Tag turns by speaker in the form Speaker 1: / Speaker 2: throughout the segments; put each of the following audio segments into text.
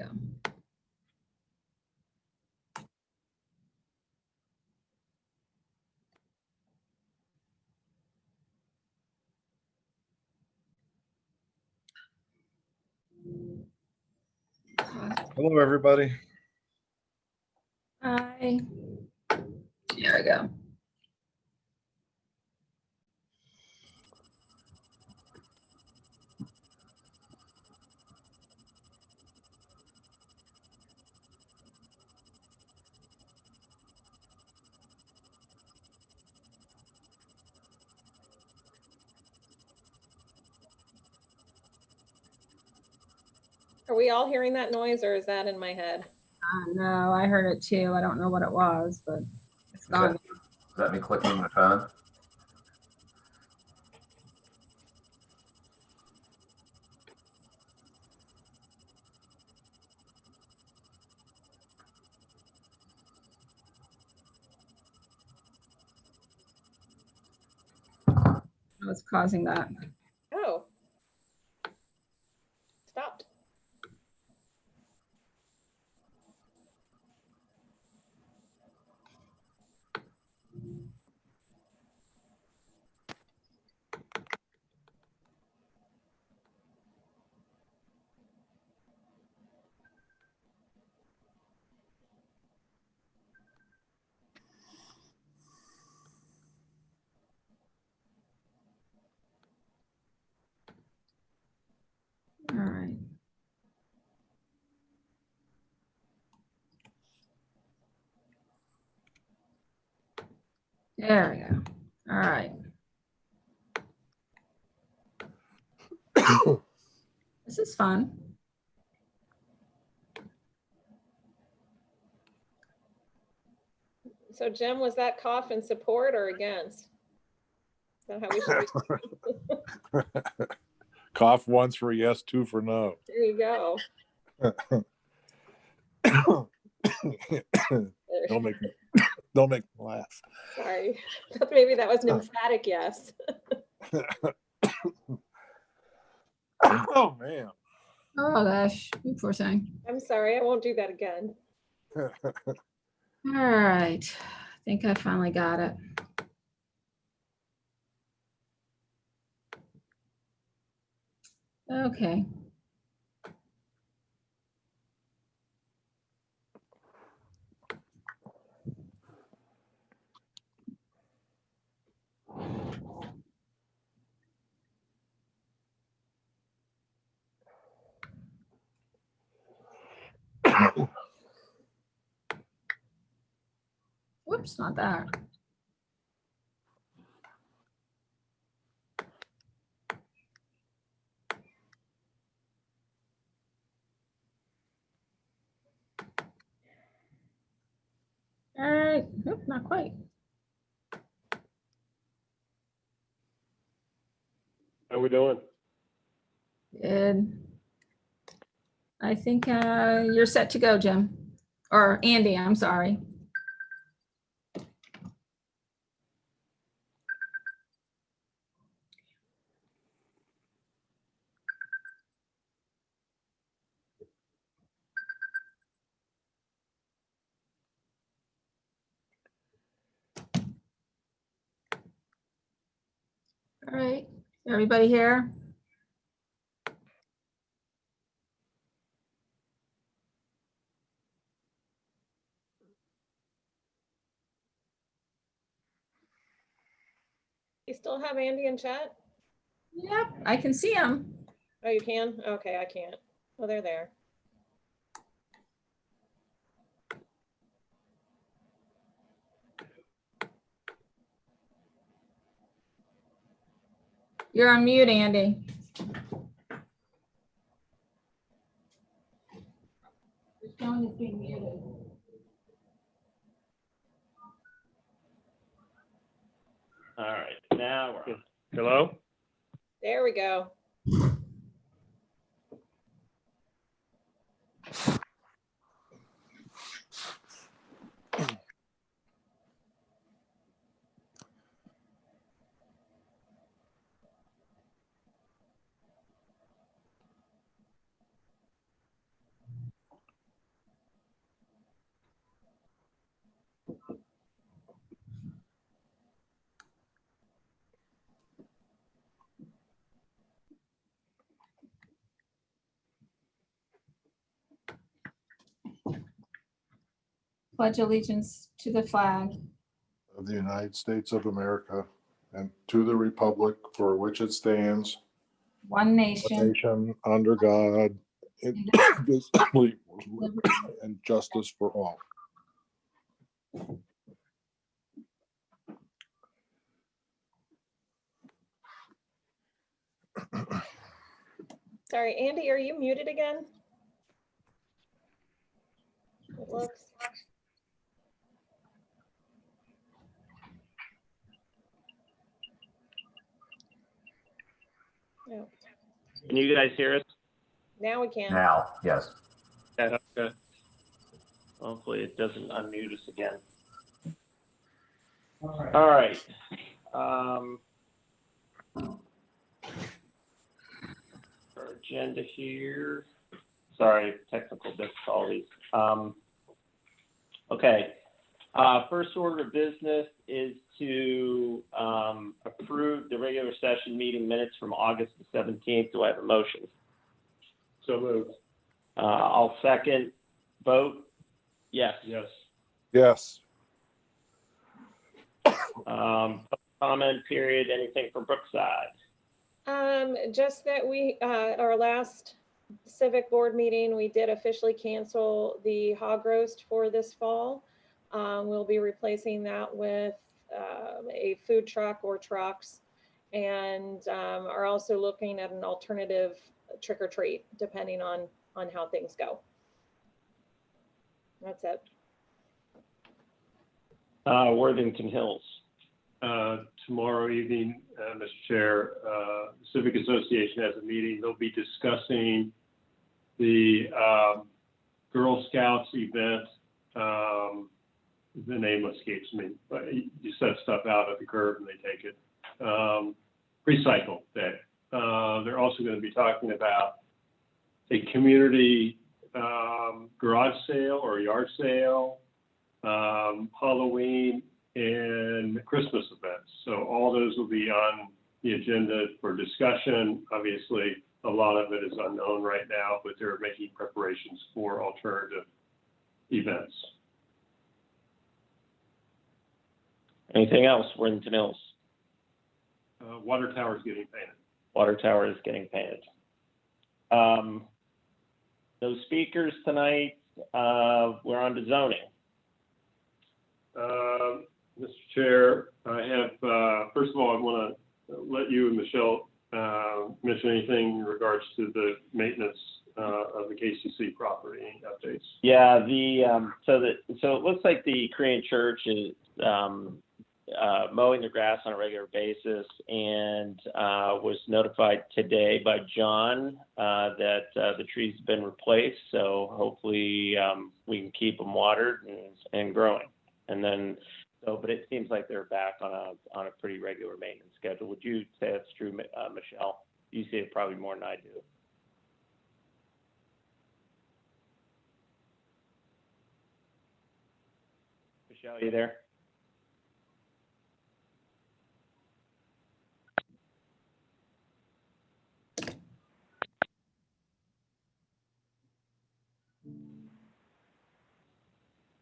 Speaker 1: go.
Speaker 2: Hello, everybody.
Speaker 1: Hi. There we go.
Speaker 3: Are we all hearing that noise, or is that in my head?
Speaker 1: No, I heard it too. I don't know what it was, but it's gone.
Speaker 4: Is that me clicking my phone?
Speaker 1: What's causing that?
Speaker 3: Oh. Stopped.
Speaker 1: All right. There we go. All right. This is fun.
Speaker 3: So Jim, was that cough in support or against? Is that how we should be?
Speaker 2: Cough once for yes, two for no.
Speaker 3: There you go.
Speaker 2: Don't make me laugh.
Speaker 3: Sorry. Maybe that was an emphatic yes.
Speaker 2: Oh man.
Speaker 1: Oh gosh, you poor thing.
Speaker 3: I'm sorry. I won't do that again.
Speaker 1: All right. I think I finally got it. Okay. Whoops, not that. All right. Nope, not quite.
Speaker 5: How we doing?
Speaker 1: Good. I think you're set to go, Jim. Or Andy, I'm sorry. All right. Everybody here?
Speaker 3: You still have Andy in chat?
Speaker 1: Yep, I can see them.
Speaker 3: Oh, you can? Okay, I can't. Oh, they're there.
Speaker 1: You're on mute, Andy. Your phone is being muted.
Speaker 5: All right, now we're on. Hello?
Speaker 3: There we go.
Speaker 1: pledge allegiance to the flag
Speaker 2: of the United States of America and to the republic for which it stands,
Speaker 1: one
Speaker 2: one
Speaker 1: nation,
Speaker 2: nation, under God, indivisible, and justice for all.
Speaker 3: Sorry, Andy, are you muted again? It looks. No,
Speaker 5: Can you guys hear us?
Speaker 3: now we can.
Speaker 4: Now, yes.
Speaker 5: Okay. Hopefully it doesn't unmute us again. All right. Our agenda here. Sorry, technical difficulties. Okay. First order of business is to approve the regular session meeting minutes from August the 17th. Do I have a motion? So moved. I'll second. Vote? Yes. Yes.
Speaker 2: Yes.
Speaker 5: Comment period, anything from Brookside?
Speaker 3: Just that we, our last civic board meeting, we did officially cancel the hog roast for this fall. We'll be replacing that with a food truck or trucks, and are also looking at an alternative trick or treat, depending on how things go. That's it.
Speaker 5: Worthington Hills.
Speaker 6: Tomorrow evening, Mr. Chair, Civic Association has a meeting. They'll be discussing the Girl Scouts event. The name escapes me, but you set stuff out at the curb and they take it. Recycle Day. They're also going to be talking about a community garage sale or yard sale, Halloween, and Christmas events. So all those will be on the agenda for discussion. Obviously, a lot of it is unknown right now, but they're making preparations for alternative events.
Speaker 5: Anything else, Worthington Hills?
Speaker 6: Water tower is getting painted.
Speaker 5: Water tower is getting painted. No speakers tonight. We're on to zoning.
Speaker 6: Mr. Chair, I have, first of all, I want to let you and Michelle mention anything in regards to the maintenance of the KCC property. Any updates?
Speaker 5: Yeah, so it looks like the Korean Church is mowing the grass on a regular basis, and was notified today by John that the trees have been replaced. So hopefully we can keep them watered and growing. And then, but it seems like they're back on a pretty regular maintenance schedule. Would you say that's true, Michelle? You see it probably more than I do. Michelle, are you there?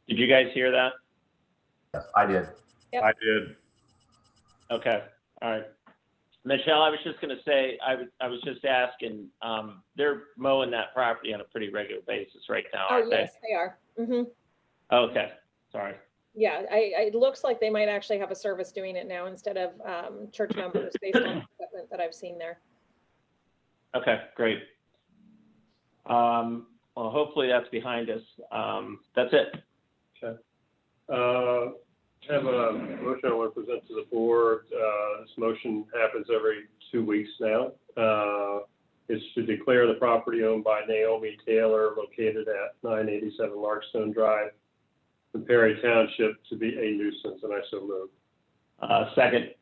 Speaker 5: Did you guys hear that?
Speaker 4: Yes, I did.
Speaker 3: Yep.
Speaker 6: I did.
Speaker 5: Okay, all right. Michelle, I was just going to say, I was just asking, they're mowing that property on a pretty regular basis right now,
Speaker 3: Oh,
Speaker 5: aren't
Speaker 3: yes, they are. Mm-hmm.
Speaker 5: they? Okay, sorry.
Speaker 3: Yeah, it looks like they might actually have a service doing it now instead of church members based on the equipment that I've seen there.
Speaker 5: Okay, great. Well, hopefully that's behind us. That's it.
Speaker 6: Okay. I have a motion I want to present to the board. This motion happens every 2 weeks now. It's to declare the property owned by Naomi Taylor located at 987 Larkstone Drive in Perry Township to be a nuisance, and I so move.
Speaker 5: Second,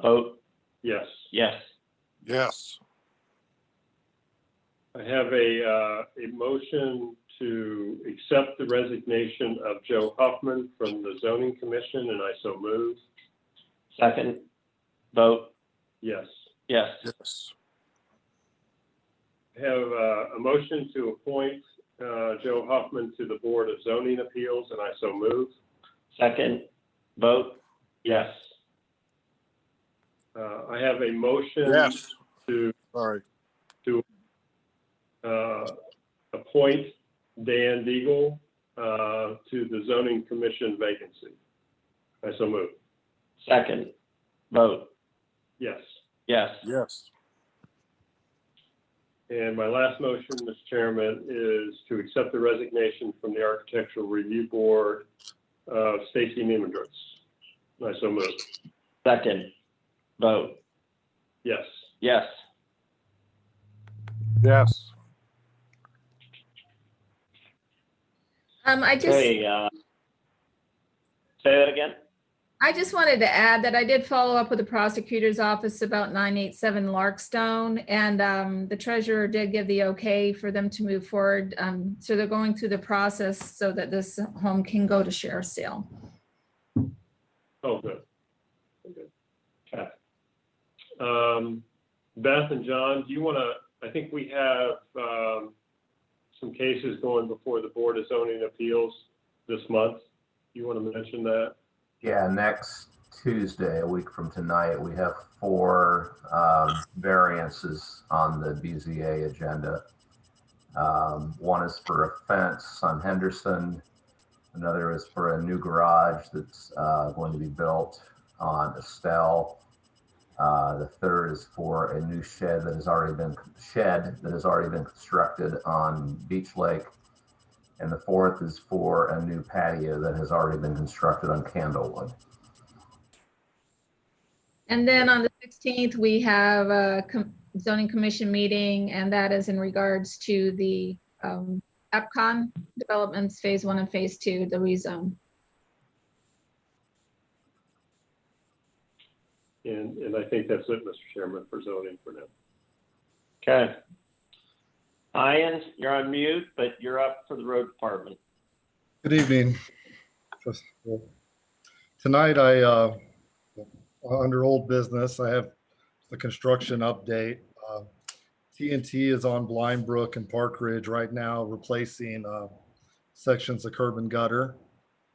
Speaker 5: vote,
Speaker 6: Yes.
Speaker 5: yes.
Speaker 2: Yes.
Speaker 6: I have a motion to accept the resignation of Joe Huffman from the Zoning Commission, and I so move.
Speaker 5: Second, vote,
Speaker 6: Yes.
Speaker 5: yes.
Speaker 2: Yes.
Speaker 6: I have a motion to appoint Joe Huffman to the Board of Zoning Appeals, and I so move.
Speaker 5: Second, vote, yes.
Speaker 6: I have a motion
Speaker 2: Yes.
Speaker 6: to
Speaker 2: Sorry.
Speaker 6: appoint Dan Deagle to the Zoning Commission vacancy. I so move.
Speaker 5: Second, vote,
Speaker 6: Yes.
Speaker 5: yes.
Speaker 2: Yes.
Speaker 6: And my last motion, Mr. Chairman, is to accept the resignation from the Architectural Review Board of Stacy Niemendrich. I so move.
Speaker 5: Second, vote,
Speaker 6: Yes.
Speaker 5: yes.
Speaker 2: Yes.
Speaker 1: I just,
Speaker 5: Okay, say that again?
Speaker 1: I just wanted to add that I did follow up with the prosecutor's office about 987 Larkstone, and the treasurer did give the okay for them to move forward. So they're going through the process so that this home can go to sheriff's sale.
Speaker 6: Oh, good. Good.
Speaker 5: Okay.
Speaker 6: Beth and John, do you want to, I think we have some cases going before the Board of Zoning Appeals this month. You want to mention that?
Speaker 4: Yeah, next Tuesday, a week from tonight, we have 4 variances on the BZA agenda. One is for a fence on Henderson. Another is for a new garage that's going to be built on Estelle. The third is for a new shed that has already been constructed on Beach Lake. And the fourth is for a new patio that has already been constructed on Candlewood.
Speaker 1: And then on the 16th, we have a zoning commission meeting, and that is in regards to the EPCON developments, phase 1 and phase 2, the rezone.
Speaker 6: And I think that's it, Mr. Chairman, for zoning for now.
Speaker 5: Okay. Ian, you're on mute, but you're up for the road department.
Speaker 7: Good evening. Tonight, under old business, I have the construction update. TNT is on Blind Brook and Park Ridge right now, replacing sections of curb and gutter.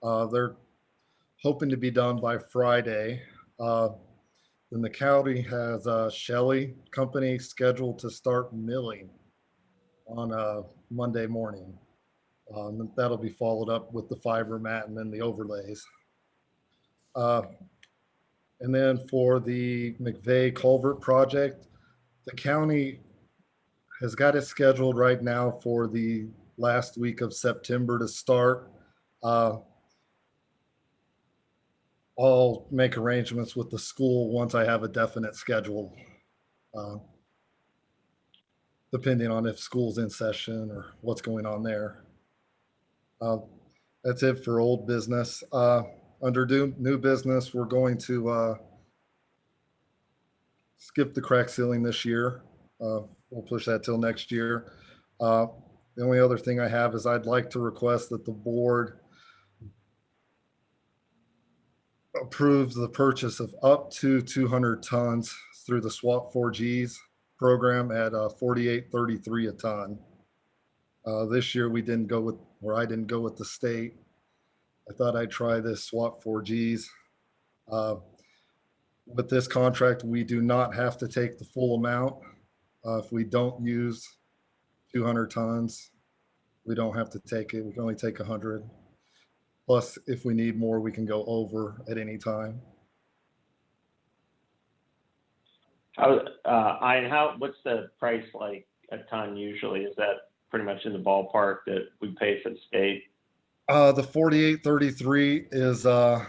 Speaker 7: They're hoping to be done by Friday. Then the county has Shelley Company scheduled to start milling on Monday morning. That'll be followed up with the fiber mat and then the overlays. And then for the McVeigh Culvert project, the county has got it scheduled right now for the last week of September to start. I'll make arrangements with the school once I have a definite schedule, depending on if school's in session or what's going on there. That's it for old business. Under new business, we're going to skip the crack ceiling this year. We'll push that till next year. The only other thing I have is I'd like to request that the board approves the purchase of up to 200 tons through the SWAP 4Gs program at $48.33 a ton. This year we didn't go with, or I didn't go with the state. I thought I'd try this SWAP 4Gs. With this contract, we do not have to take the full amount. If we don't use 200 tons, we don't have to take it. We can only take 100. Plus, if we need more, we can go over at any time.
Speaker 5: What's the price like a ton usually? Is that pretty much in the ballpark that we pay for the state?
Speaker 7: The 48.33 is, well,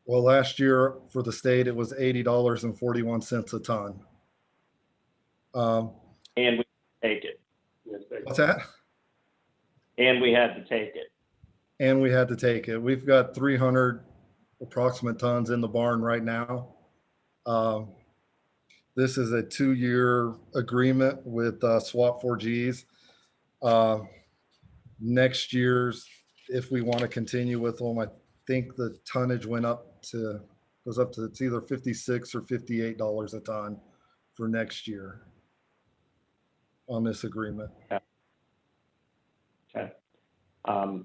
Speaker 7: last year for the state, it was $80.41 a ton.
Speaker 5: And we take it.
Speaker 7: What's that?
Speaker 5: And we had to take it.
Speaker 7: And we had to take it. We've got 300 approximate tons in the barn right now. This is a 2-year agreement with SWAP 4Gs. Next year's, if we want to continue with them, I think the tonnage goes up to, it's either $56 or $58 a ton for next year on this agreement.
Speaker 5: Yeah. Okay.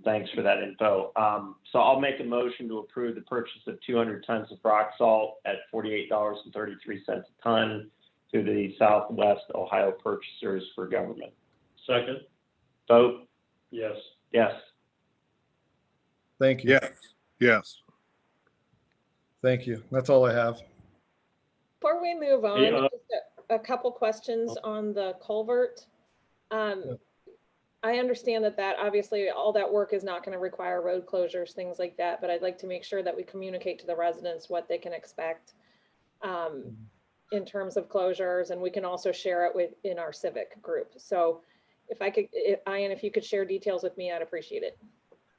Speaker 5: Thanks for that info. So I'll make a motion to approve the purchase of 200 tons of rock salt at $48.33 a ton to the Southwest Ohio Purchasers for Government.
Speaker 6: Second?
Speaker 5: Vote?
Speaker 6: Yes.
Speaker 5: Yes.
Speaker 7: Thank you.
Speaker 2: Yes, yes.
Speaker 7: Thank you. That's all I have.
Speaker 3: Before we move on,
Speaker 6: Hey,
Speaker 3: just a couple questions on the culvert. I understand that obviously all that work is not going to require road closures, things like that, but I'd like to make sure that we communicate to the residents what they can expect in terms of closures, and we can also share it in our civic group. So if I could, Ian, if you could share details with me, I'd appreciate it.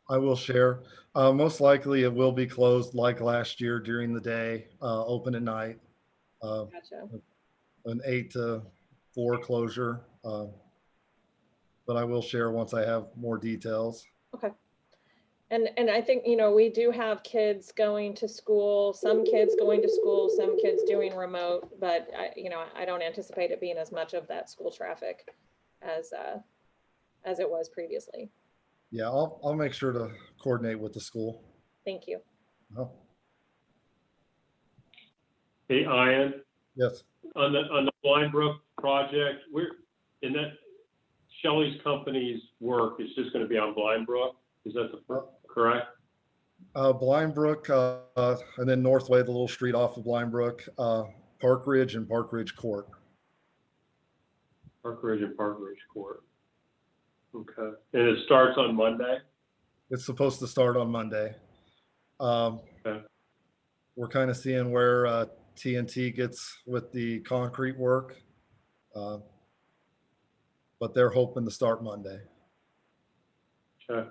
Speaker 7: I will share. Most likely it will be closed like last year during the day, open at night,
Speaker 3: Gotcha.
Speaker 7: an 8 to 4 closure. But I will share once I have more details.
Speaker 3: Okay. And I think, you know, we do have kids going to school, some kids going to school, some kids doing remote, but I don't anticipate it being as much of that school traffic as it was previously.
Speaker 7: Yeah, I'll make sure to coordinate with the school.
Speaker 3: Thank you.
Speaker 7: Oh,
Speaker 6: Hey, Ian,
Speaker 7: yes.
Speaker 6: on the Blind Brook project, we're in that Shelley's company's work is just going to be on Blind Brook. Is that correct?
Speaker 7: Blind Brook, and then Northway, the little street off of Blind Brook, Park Ridge and Park Ridge Court.
Speaker 6: Park Ridge and Park Ridge Court. Okay. And it starts on Monday?
Speaker 7: It's supposed to start on Monday.
Speaker 6: Okay.
Speaker 7: We're kind of seeing where TNT gets with the concrete work, but they're hoping to start Monday.
Speaker 6: Okay.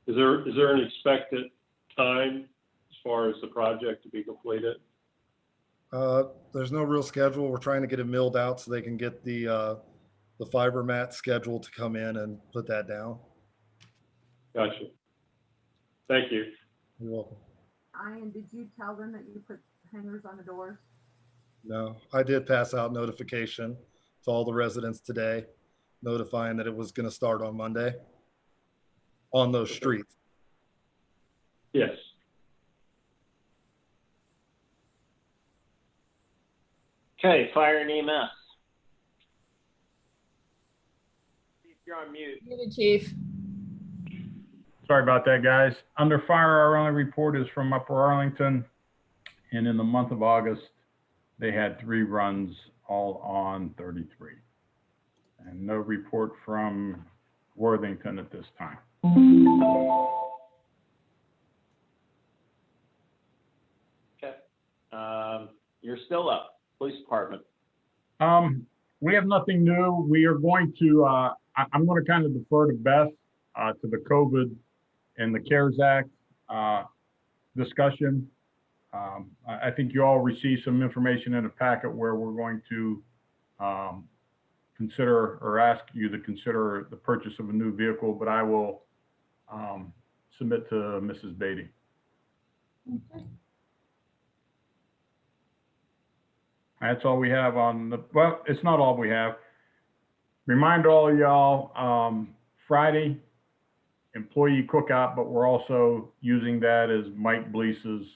Speaker 6: Is there an expected time as far as the project to be completed?
Speaker 7: There's no real schedule. We're trying to get it milled out so they can get the fiber mat schedule to come in and put that down.
Speaker 6: Gotcha. Thank you.
Speaker 7: You're welcome.
Speaker 8: Ian, did you tell them that you put hangers on the doors?
Speaker 7: No, I did pass out notification to all the residents today, notifying that it was going to start on Monday on those streets.
Speaker 6: Yes.
Speaker 5: Okay, fire and EMS. You're on mute.
Speaker 1: Muted, Chief.
Speaker 9: Sorry about that, guys. Under fire, our only report is from Upper Arlington. And in the month of August, they had 3 runs, all on 33. And no report from Worthington at this time.
Speaker 5: Okay. You're still up. Police Department.
Speaker 9: We have nothing new. We are going to, I'm going to kind of defer to Beth to the COVID and the CARES Act discussion. I think you all received some information in a packet where we're going to consider or ask you to consider the purchase of a new vehicle, but I will submit to Mrs. Beatty.
Speaker 1: Okay.
Speaker 9: That's all we have on the, well, it's not all we have. Remind all y'all, Friday, employee cookout, but we're also using that as Mike Bleese's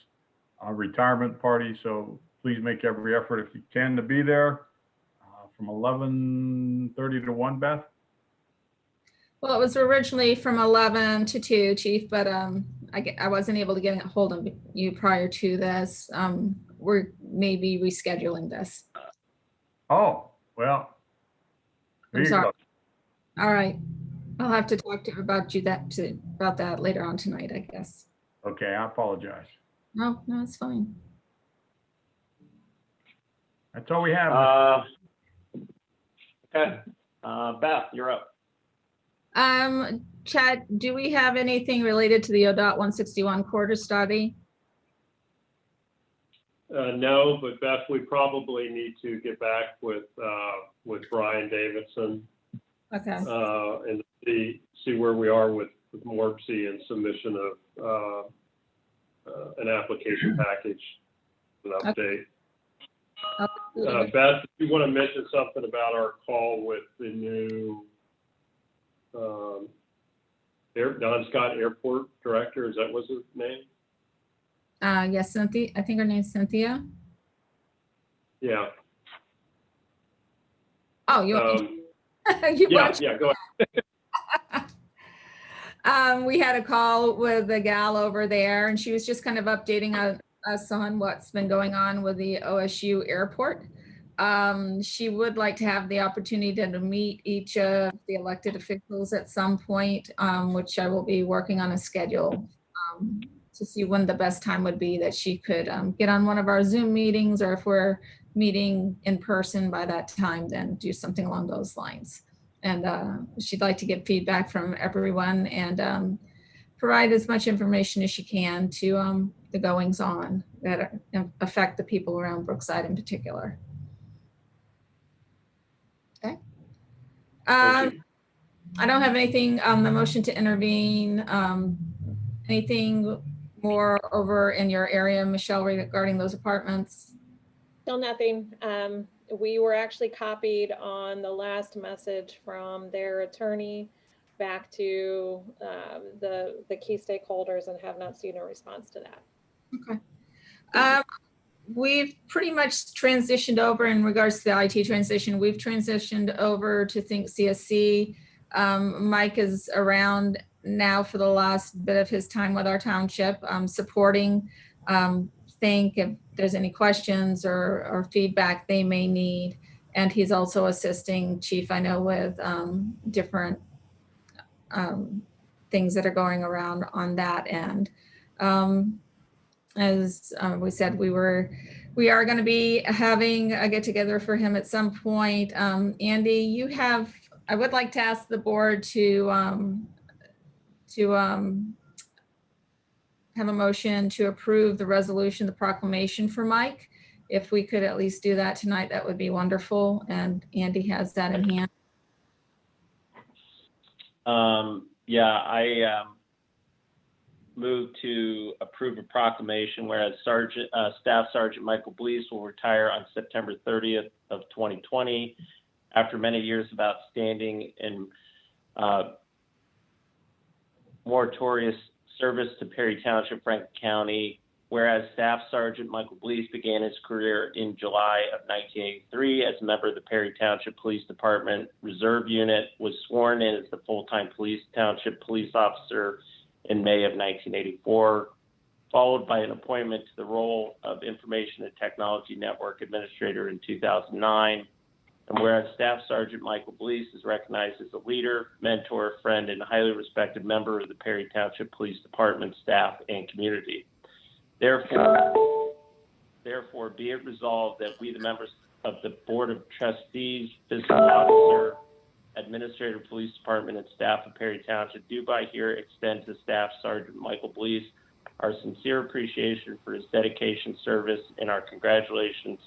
Speaker 9: retirement party. So please make every effort if you can to be there from 11:30 to 1, Beth.
Speaker 1: Well, it was originally from 11 to 2, Chief, but I wasn't able to get a hold of you prior to this. We're maybe rescheduling this.
Speaker 9: Oh, well. There
Speaker 1: I'm
Speaker 9: you
Speaker 1: sorry.
Speaker 9: go.
Speaker 1: All right. I'll have to talk to about that later on tonight, I guess.
Speaker 9: Okay, I apologize.
Speaker 1: No, it's fine.
Speaker 9: That's all we have.
Speaker 5: Okay. Beth, you're up.
Speaker 1: Chad, do we have anything related to the ODOT 161 corridor study?
Speaker 6: No, but Beth, we probably need to get back with Brian Davidson
Speaker 1: Okay.
Speaker 6: and see where we are with Morpsey and submission of an application package, an update. Beth, if you want to mention something about our call with the new Don Scott Airport Director, is that was his name?
Speaker 1: Yes, Cynthia, I think her name's Cynthia.
Speaker 6: Yeah.
Speaker 1: Oh, you, you
Speaker 6: Yeah,
Speaker 1: want
Speaker 6: yeah, go ahead.
Speaker 1: we had a call with the gal over there, and she was just kind of updating us on what's been going on with the OSU airport. She would like to have the opportunity to meet each of the elected officials at some point, which I will be working on a schedule to see when the best time would be that she could get on one of our Zoom meetings, or if we're meeting in person by that time, then do something along those lines. And she'd like to get feedback from everyone and provide as much information as she can to the goings on that affect the people around Brookside in particular. Okay.
Speaker 6: Thank you.
Speaker 1: I don't have anything on the motion to intervene. Anything more over in your area, Michelle, regarding those apartments?
Speaker 3: Still nothing. We were actually copied on the last message from their attorney back to the key stakeholders and have not seen a response to that.
Speaker 1: Okay. We've pretty much transitioned over in regards to the IT transition. We've transitioned over to Think CSC. Mike is around now for the last bit of his time with our township, supporting Think if there's any questions or feedback they may need. And he's also assisting Chief, I know, with different things that are going around on that end. As we said, we are going to be having a get together for him at some point. Andy, I would like to ask the board to have a motion to approve the resolution, the proclamation for Mike. If we could at least do that tonight, that would be wonderful. And Andy has that in hand.
Speaker 5: Yeah, I move to approve a proclamation whereas Staff Sergeant Michael Blease will retire on September 30th of 2020 after many years of outstanding and meritorious service to Perry Township, Franklin County. Whereas Staff Sergeant Michael Blease began his career in July of 1983 as a member of the Perry Township Police Department Reserve Unit, was sworn in as the full-time township police officer in May of 1984, followed by an appointment to the role of Information and Technology Network Administrator in 2009. And whereas Staff Sergeant Michael Blease is recognized as a leader, mentor, friend, and highly respected member of the Perry Township Police Department staff and community. Therefore, be it resolved that we, the members of the Board of Trustees, Fiscal Officer, Administrative Police Department, and staff of Perry Township, do by here extend to Staff Sergeant Michael Blease our sincere appreciation for his dedication, service, and our congratulations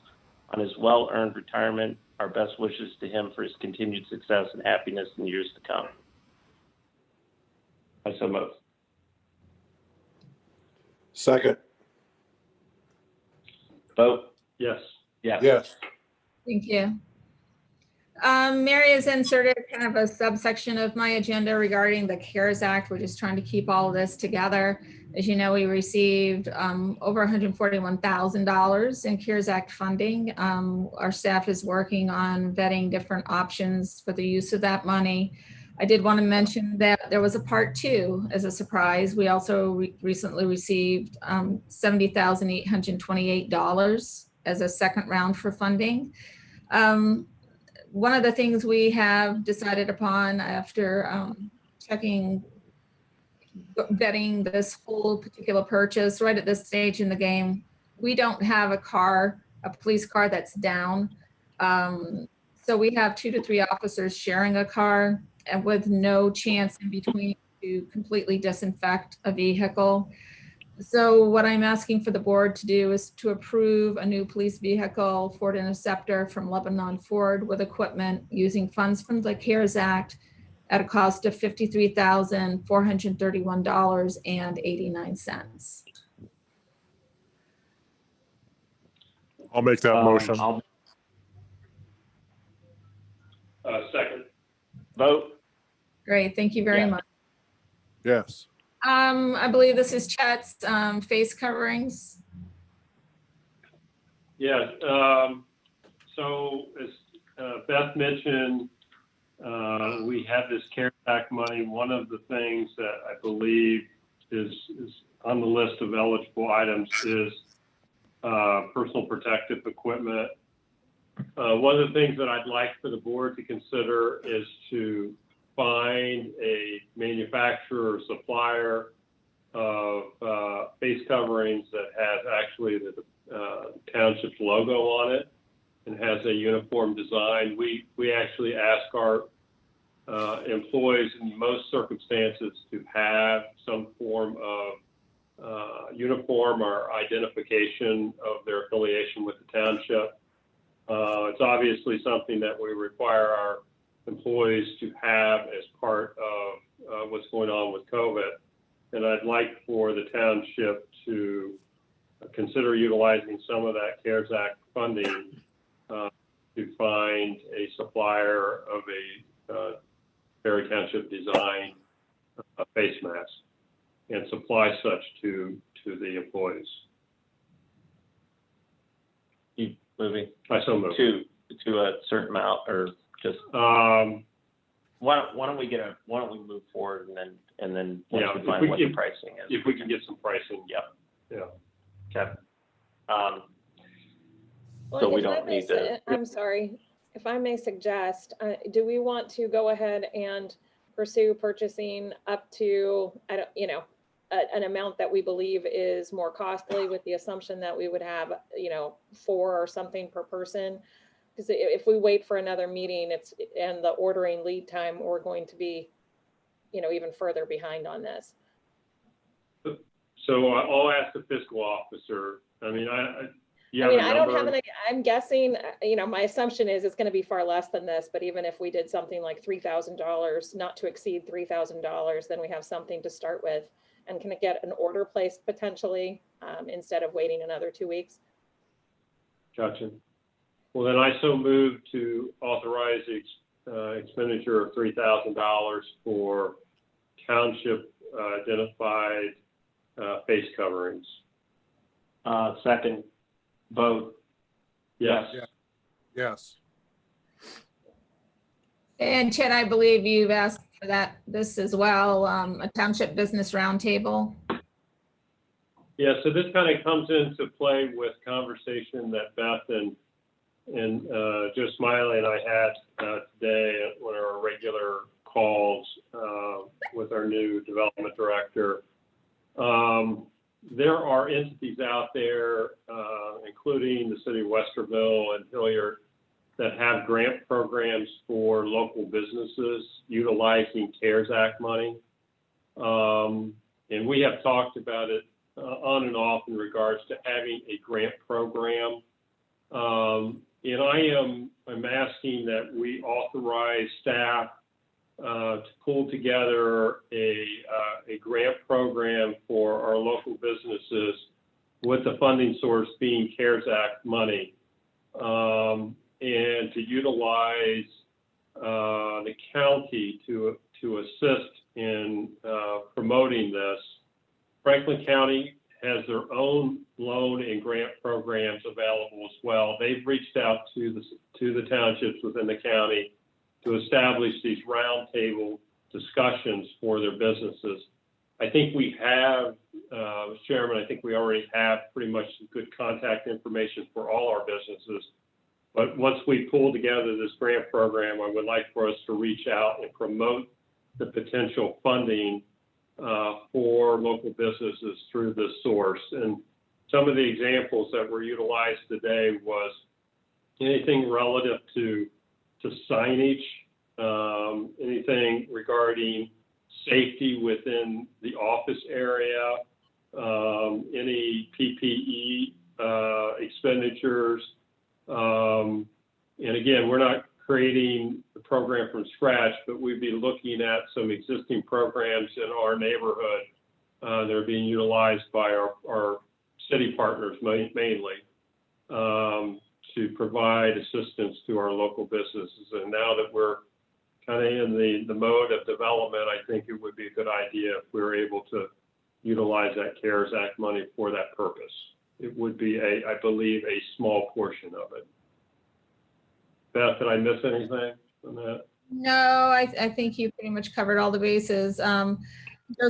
Speaker 5: on his well-earned retirement. Our best wishes to him for his continued success and happiness in years to come. I so move.
Speaker 2: Second.
Speaker 5: Vote.
Speaker 6: Yes.
Speaker 5: Yes.
Speaker 2: Yes.
Speaker 1: Thank you. Mary has inserted kind of a subsection of my agenda regarding the CARES Act. We're just trying to keep all of this together. As you know, we received over $141,000 in CARES Act funding. Our staff is working on vetting different options for the use of that money. I did want to mention that there was a part two as a surprise. We also recently received $70,828 as a second round for funding. One of the things we have decided upon after vetting this whole particular purchase right at this stage in the game, we don't have a police car that's down. So we have 2 to 3 officers sharing a car and with no chance in between to completely disinfect a vehicle. So what I'm asking for the board to do is to approve a new police vehicle, Ford Interceptor from Lebanon Ford, with equipment using funds from the CARES Act at a cost of $53,431.89.
Speaker 2: I'll make that motion.
Speaker 6: Second.
Speaker 5: Vote.
Speaker 1: Great, thank you very
Speaker 5: Yeah.
Speaker 1: much.
Speaker 2: Yes.
Speaker 1: I believe this is Chet's face coverings.
Speaker 6: Yes. So as Beth mentioned, we have this CARES Act money. One of the things that I believe is on the list of eligible items is personal protective equipment. One of the things that I'd like for the board to consider is to find a manufacturer or supplier of face coverings that has actually the township's logo on it and has a uniform design. We actually ask our employees in most circumstances to have some form of uniform or identification of their affiliation with the township. It's obviously something that we require our employees to have as part of what's going on with COVID. And I'd like for the township to consider utilizing some of that CARES Act funding to find a supplier of a Perry Township design face mask and supply such to the employees.
Speaker 5: You moving
Speaker 6: I so moved.
Speaker 5: to a certain amount, or just why don't we move forward and then once
Speaker 6: Yeah,
Speaker 5: we find what the pricing is.
Speaker 6: If we can get some pricing.
Speaker 5: Yeah.
Speaker 6: Yeah.
Speaker 5: Okay.
Speaker 3: Well,
Speaker 5: So we
Speaker 3: if I
Speaker 5: don't
Speaker 3: may
Speaker 5: need to.
Speaker 3: I'm sorry, if I may suggest, do we want to go ahead and pursue purchasing up to, an amount that we believe is more costly, with the assumption that we would have, 4 or something per person? Because if we wait for another meeting, and the ordering lead time, we're going to be, even further behind on this.
Speaker 6: So I'll ask the fiscal officer. I mean,
Speaker 3: I don't have any, I'm guessing, my assumption is it's going to be far less than this, but even if we did something like $3,000, not to exceed $3,000, then we have something to start with, and can get an order placed potentially, instead of waiting another 2 weeks.
Speaker 6: Gotcha. Well, then I so move to authorize the expenditure of $3,000 for township identified face coverings.
Speaker 5: Second vote.
Speaker 6: Yes.
Speaker 2: Yes.
Speaker 1: And Chet, I believe you've asked for this as well, a township business roundtable.
Speaker 6: Yeah, so this kind of comes into play with conversation that Beth and Joe Smiley and I had today at one of our regular calls with our new development director. There are entities out there, including the city of Westerville and Hilliard, that have grant programs for local businesses utilizing CARES Act money. And we have talked about it on and off in regards to having a grant program. And I'm asking that we authorize staff to pull together a grant program for our local businesses, with the funding source being CARES Act money, and to utilize the county to assist in promoting this. Franklin County has their own loan and grant programs available as well. They've reached out to the townships within the county to establish these roundtable discussions for their businesses. I think we have, Chairman, I think we already have pretty much good contact information for all our businesses. But once we pull together this grant program, I would like for us to reach out and promote the potential funding for local businesses through this source. And some of the examples that were utilized today was anything relative to signage, anything regarding safety within the office area, any PPE expenditures. And again, we're not creating the program from scratch, but we'd be looking at some existing programs in our neighborhood that are being utilized by our city partners mainly, to provide assistance to our local businesses. And now that we're kind of in the mode of development, I think it would be a good idea if we were able to utilize that CARES Act money for that purpose. It would be I believe, a small portion of it. Beth, did I miss anything on that?
Speaker 1: No, I think you pretty much covered all the bases. Joe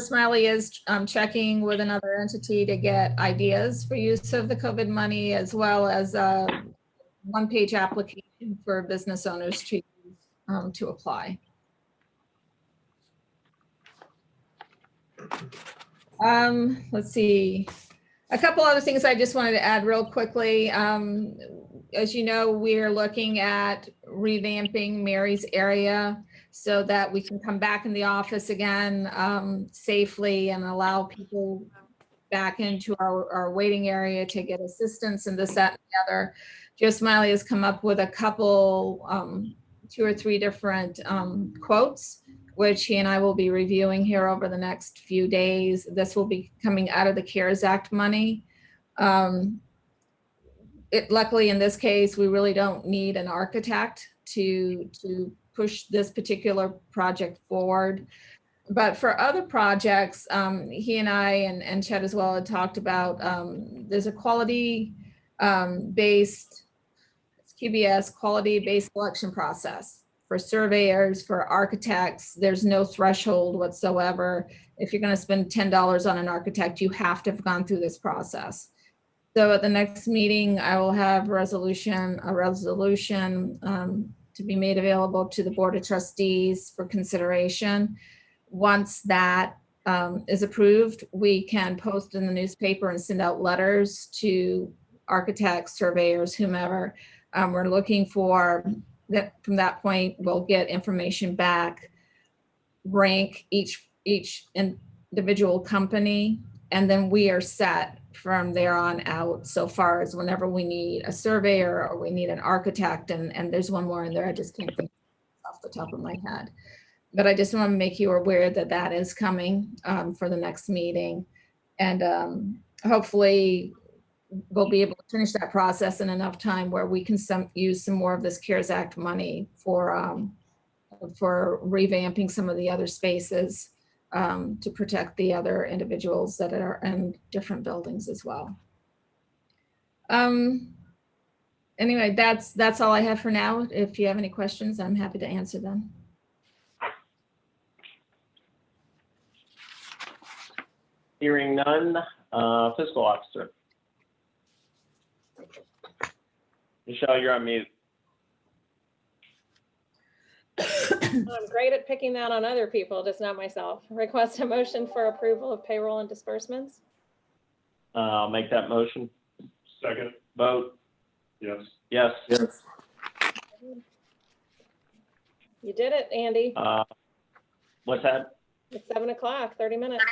Speaker 1: Smiley is checking with another entity to get ideas for use of the COVID money, as well as a one-page application for business owners to apply. Let's see. A couple other things I just wanted to add real quickly. As you know, we're looking at revamping Mary's area so that we can come back in the office again safely and allow people back into our waiting area to get assistance and this, that, and the other. Joe Smiley has come up with a couple, 2 or 3 different quotes, which he and I will be reviewing here over the next few days. This will be coming out of the CARES Act money. Luckily, in this case, we really don't need an architect to push this particular project forward. But for other projects, he and I and Chet as well had talked about, there's a quality-based, QBS, quality-based selection process. For surveyors, for architects, there's no threshold whatsoever. If you're going to spend $10 on an architect, you have to have gone through this process. So at the next meeting, I will have a resolution to be made available to the Board of Trustees for consideration. Once that is approved, we can post in the newspaper and send out letters to architects, surveyors, whomever. We're looking for that. From that point, we'll get information back, rank each individual company, and then we are set from there on out so far as whenever we need a surveyor or we need an architect, and there's one more in there, I just can't think off the top of my head. But I just want to make you aware that that is coming for the next meeting. And hopefully we'll be able to finish that process in enough time where we can use some more of this CARES Act money for revamping some of the other spaces to protect the other individuals that are in different buildings as well. Anyway, that's all I have for now. If you have any questions, I'm happy to answer them.
Speaker 5: Hearing none, fiscal officer. Michelle, you're on mute.
Speaker 3: I'm great at picking that on other people, just not myself. Request a motion for approval of payroll and disbursements.
Speaker 5: I'll make that motion.
Speaker 6: Second.
Speaker 5: Vote.
Speaker 6: Yes.
Speaker 5: Yes.
Speaker 2: Yes.
Speaker 3: You did it, Andy.
Speaker 5: What's that?
Speaker 3: It's 7 o'clock, 30 minutes.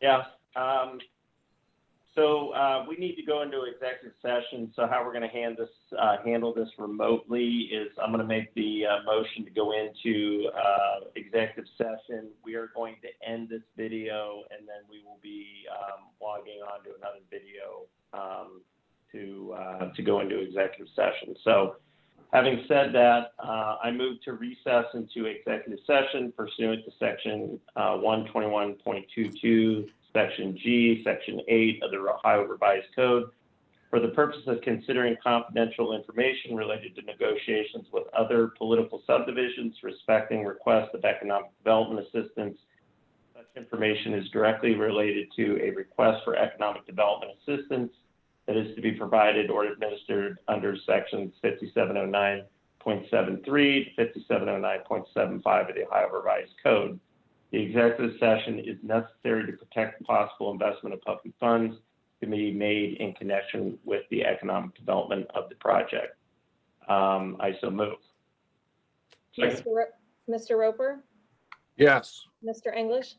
Speaker 5: Yeah. So we need to go into executive session. So how we're going to handle this remotely is I'm going to make the motion to go into executive session. We are going to end this video, and then we will be logging on to another video to go into executive session. So having said that, I move to recess into executive session pursuant to section 121.22, section G, section 8 of the Ohio Revised Code for the purpose of considering confidential information related to negotiations with other political subdivisions respecting requests of economic development assistance. Such information is directly related to a request for economic development assistance that is to be provided or administered under sections 5709.73 to 5709.75 of the Ohio Revised Code. The executive session is necessary to protect the possible investment of public funds to be made in connection with the economic development of the project. I so move.
Speaker 3: Mr. Roper,
Speaker 2: Yes.
Speaker 3: Mr. English,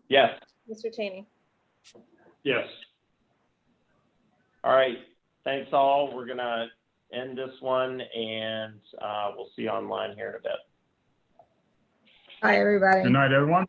Speaker 5: Yes.
Speaker 3: Mr. Cheney.
Speaker 6: Yes.
Speaker 5: All right. Thanks all. We're going to end this one, and we'll see you online here in a bit.
Speaker 1: Bye, everybody.
Speaker 9: Good night, everyone.